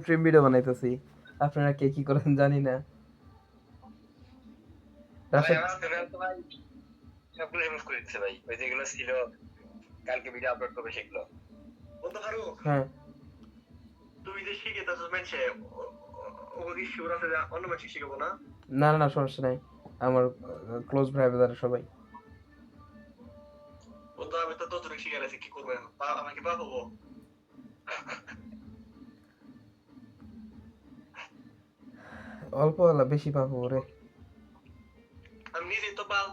Trim video বানাইতেছি, আপনারা কে কি করেন জানি না। ভাই রাশেদ, আমার চ্যানেল তো ভাই সবগুলো রিমুভ করে দিচ্ছে ভাই, ওই যেগুলো ছিল কালকে ভিডিও আপলোড করবে সেগুলো। বন্ধু ফারুক, হ্যাঁ তুমি যে শিখে তার মেনছে ওকে শিওর আছে যে অন্য মানুষ শিখাবো না? না না না, সমস্যা নাই, আমার ক্লোজ ভাই ব্রাদার সবাই। বন্ধু আমি তো ততটুকু শিখে গেছি, কি করবো এখন? আমাকে পাপ হবো? অল্প হলা বেশি পাবো রে। আমি নিজে তো পাল,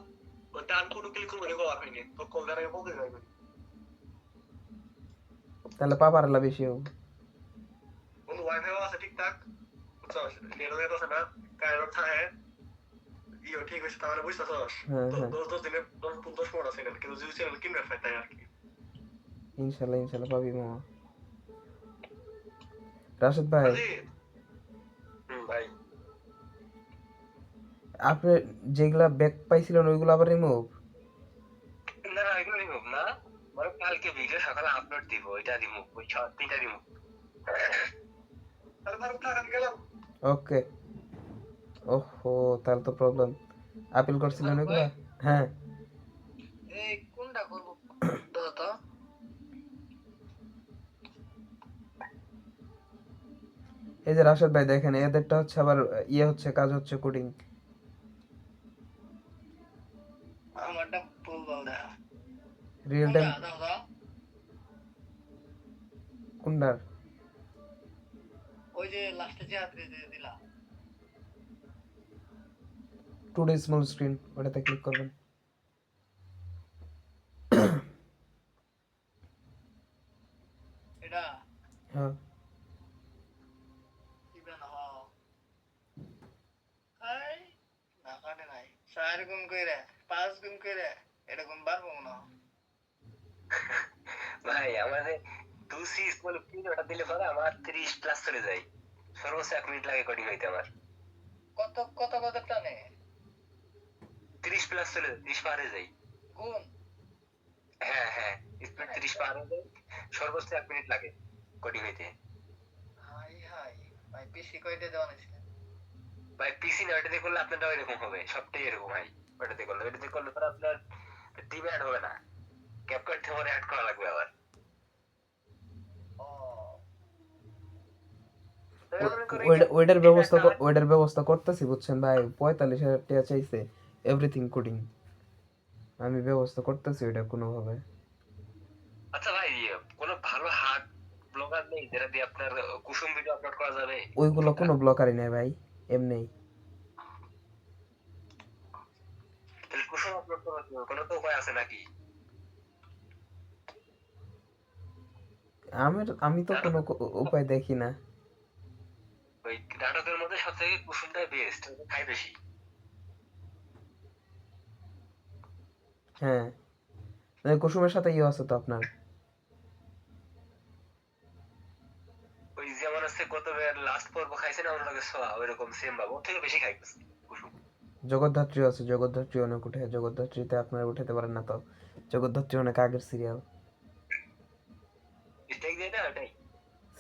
ওই টান কোনো ক্লিক করবো নি, হওয়ার হয়নি তো, কল দ্বারা বলতে যাবে। তাহলে পাবার হলা বেশি হোক। বন্ধু ওয়াইফাই আছে ঠিকঠাক, বুঝছো? নেট আছে না, কারেন্ট থাকে, ইও ঠিক হয়েছে, তাহলে বুঝতেছস? হ্যাঁ তো হ্যাঁ, 10 দিনে 10 15 আছে, কিন্তু যদি চ্যানেল কিনবে ফাই তাই আর কি। ইনশাল্লাহ ইনশাল্লাহ পাবি মামা। রাশেদ ভাই, রাজীব, ভাই আপনি যেগুলা ব্যাক পাইছিলেন ওইগুলো আবার রিমুভ? না না, এগুলো রিমুভ না, মানে কালকে ভিডিও সকালে আপলোড দিব, ওইটা রিমুভ, ওই 3টা রিমুভ। তাহলে ফারুক থাক, আমি গেলাম। ওকে। ওহো, তাহলে তো প্রবলেম। আপিল করছিলেন ফারুক ভাই, ওইগুলা? হ্যাঁ। এই কোনটা করবো দাদা তো? এই যে রাশেদ ভাই দেখেন, এদেরটা হচ্ছে আবার ইয়ে হচ্ছে, কাজ হচ্ছে কোডিং। আমারটা ফুল দাও দেখা, রিয়েল টাইম। কোনটা দাও দাও? কোনটার? ওই যে লাস্টে যে হাতে দিয়ে দিলা। টুডে স্মল স্ক্রিন, ওটাতে ক্লিক করবেন। এটা হ্যাঁ। কি বানাও? এই না কাটে নাই, 4 গুণ কইরা 5 গুণ কইরা এরকম পারবো না ভাই। আমাদের 2C স্মল স্ক্রিন ওটা দিলে পরে আমার 30+ চলে যায়, সর্বোচ্চ 1 মিনিট লাগে কোডিং হইতে আমার। কত কত কত টানে? 30+ চলে যায়, 30 পার হয়ে যায় গুণ। হ্যাঁ হ্যাঁ, স্পিড 30 পার হয়ে যায়, সর্বোচ্চ 1 মিনিট লাগে কোডিং হইতে। হাই হাই ভাই, পিসি কয়টা দেওয়া নিছিল? ভাই পিসি না, ওটাতে করলে আপনারটা এরকম হবে, সবটাই এরকম ভাই। ওটাতে করলে পরে আপনার টিম অ্যাড হবে না, ক্যাপকাট থেকে অ্যাড করা লাগবে আবার। ও তবে মনে করি যে ওইটার এটা ব্যবস্থা একটা ওইটার ব্যবস্থা করতেছি বুঝছেন ভাই, 45,000 টাকা চাইছে, এভরিথিং কোডিং। আমি ব্যবস্থা করতেছি ওইটা কোনোভাবে। আচ্ছা ভাই, কোনো ভালো হার্ড ব্লগার নেই যেটা দিয়ে আপনার কুসুম ভিডিও আপলোড করা যাবে? ওইগুলো কুসুমটা কোনো ব্লকারই নেই ভাই, এমনি। তাহলে কুসুম আপলোড করার জন্য কোনো তো উপায় আছে নাকি? আমি তো কোনো নাটক, উপায় দেখি না। ওই নাটকের মধ্যে সব থেকে কুসুমটাই বেস্ট, খাই বেশি। হ্যাঁ, মানে কুসুমের সাথে ইয়ে আছে তো আপনার। ওই যেমন হচ্ছে গত লাস্ট পর্ব খাইছে না ওর লগে সোয়া, ওইরকম সেম ভাব, ওর থেকে বেশি খাইতেছে কুসুম। জগদ্ধাত্রী আছে, জগদ্ধাত্রী অনেক উঠে, জগদ্ধাত্রীতে আপনারা উঠাতে পারেন না তো, জগদ্ধাত্রী অনেক আগের সিরিয়াল। স্টেক দেয় না ওটাই?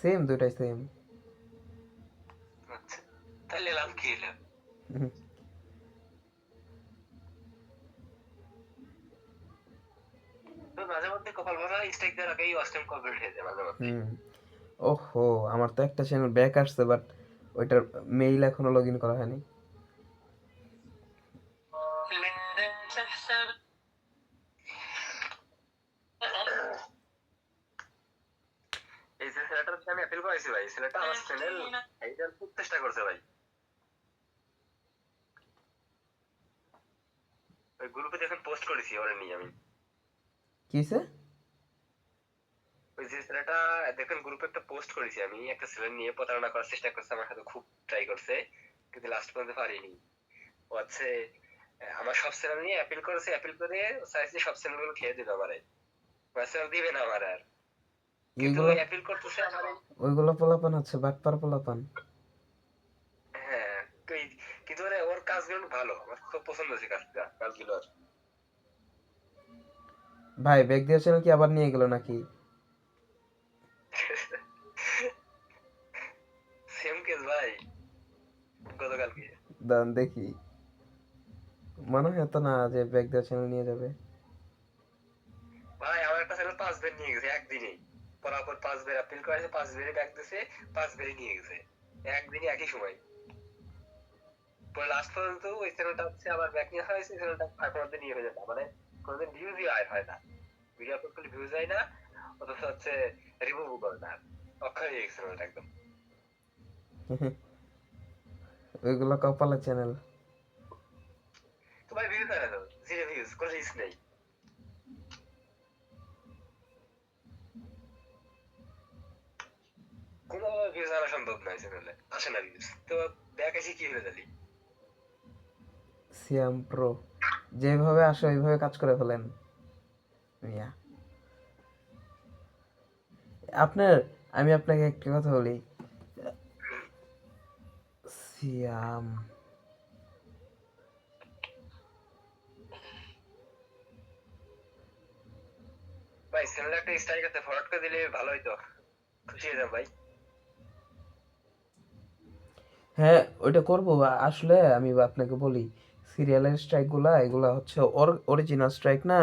সেম, দুইটাই সেম। আচ্ছা, তাহলে লাভ কি হলো? তো মাঝে মধ্যে কপাল ভরা স্টেক দেওয়ার আগেই অস্টেম কমপ্লিট হয়ে যায় মাঝে মধ্যে। হুম। ওহো, আমার তো একটা চ্যানেল ব্যাক আসছে, বাট ওইটার মেইল এখনো লগ ইন করা হয়নি। এই যে ছেলেটার আমি অ্যাপিল করেছি ভাই, ছেলেটা আমার চ্যানেল এইটার খুব চেষ্টা করছে ভাই। ওই গ্রুপে যখন পোস্ট করেছি ওরে নিয়ে আমি, কিসে? ওই যে ছেলেটা দেখেন গ্রুপে একটা পোস্ট করেছি আমি, একটা ছেলে নিয়ে প্রতারণা করার চেষ্টা করছে আমার সাথে, খুব ট্রাই করছে কিন্তু লাস্ট পর্যন্ত পারিনি। ও হচ্ছে আমার সব চ্যানেল নিয়ে অ্যাপিল করেছে, অ্যাপিল করে চাইছে সব চ্যানেল গুলো খেয়ে দিবে আমারে, চ্যানেল দিবে না আমার আর। কিন্তু ওইগুলো অ্যাপিল করতেছে আমার। ওইগুলো পোলাপান হচ্ছে বাটপার পোলাপান। হ্যাঁ, তো কিন্তু ওর কাজগুলো ভালো, আমার খুব পছন্দ হয়েছে কাজগুলো। ভাই ব্যাক দিয়া চ্যানেল কি আবার নিয়ে গেল নাকি? সেম কেস ভাই, গতকালকে। দাঁড়ান দেখি, মনে হয় তো না যে ব্যাগ দেওয়া চ্যানেল নিয়ে যাবে। ভাই আমার একটা ছেলে 5 বের নিয়ে গেছে একদিনেই, পরাপর 5 বের আপিল করেছে, 5 বেরে ব্যাগ দিছে, 5 বেরে নিয়ে গেছে একদিনে একই সময়। পরে লাস্ট পর্যন্ত ওই চ্যানেলটা হচ্ছে আবার ব্যাক নিয়ে আসা হয়েছে, চ্যানেলটা তারপর মধ্যে নিয়ে হয়ে যেত, মানে কোনোদিন ভিউজই আয় হয় না, ভিডিও আপলোড করলে ভিউজ হয় না, অথচ হচ্ছে রিমুভ করে না, অক্ষয় হয়ে গেছে চ্যানেলটা একদম। ওইগুলো কপালের চ্যানেল। তো ভাই ভিউজ হয় না, তো জিরো ভিউজ, কোনো রিস্ক নেই, কোনো ভিউজ আনা সম্ভব নয় চ্যানেলে, আসে না ভিউজ, তো ব্যাক এসে কি হয়ে গেলি। সিয়াম প্রো যেভাবে আসে ওইভাবে কাজ করে ফেলেন মিয়া। আপনার, আমি আপনাকে একটা কথা বলি, সিয়াম ভাই চ্যানেলে একটা স্ট্রাইক আছে, ফরওয়ার্ড করে দিলে ভালো হইতো, খুশি হয়ে যাও ভাই। হ্যাঁ ওইটা করবো। আসলে আমি আপনাকে বলি, সিরিয়ালের স্ট্রাইকগুলা এগুলা হচ্ছে অরিজিনাল স্ট্রাইক না,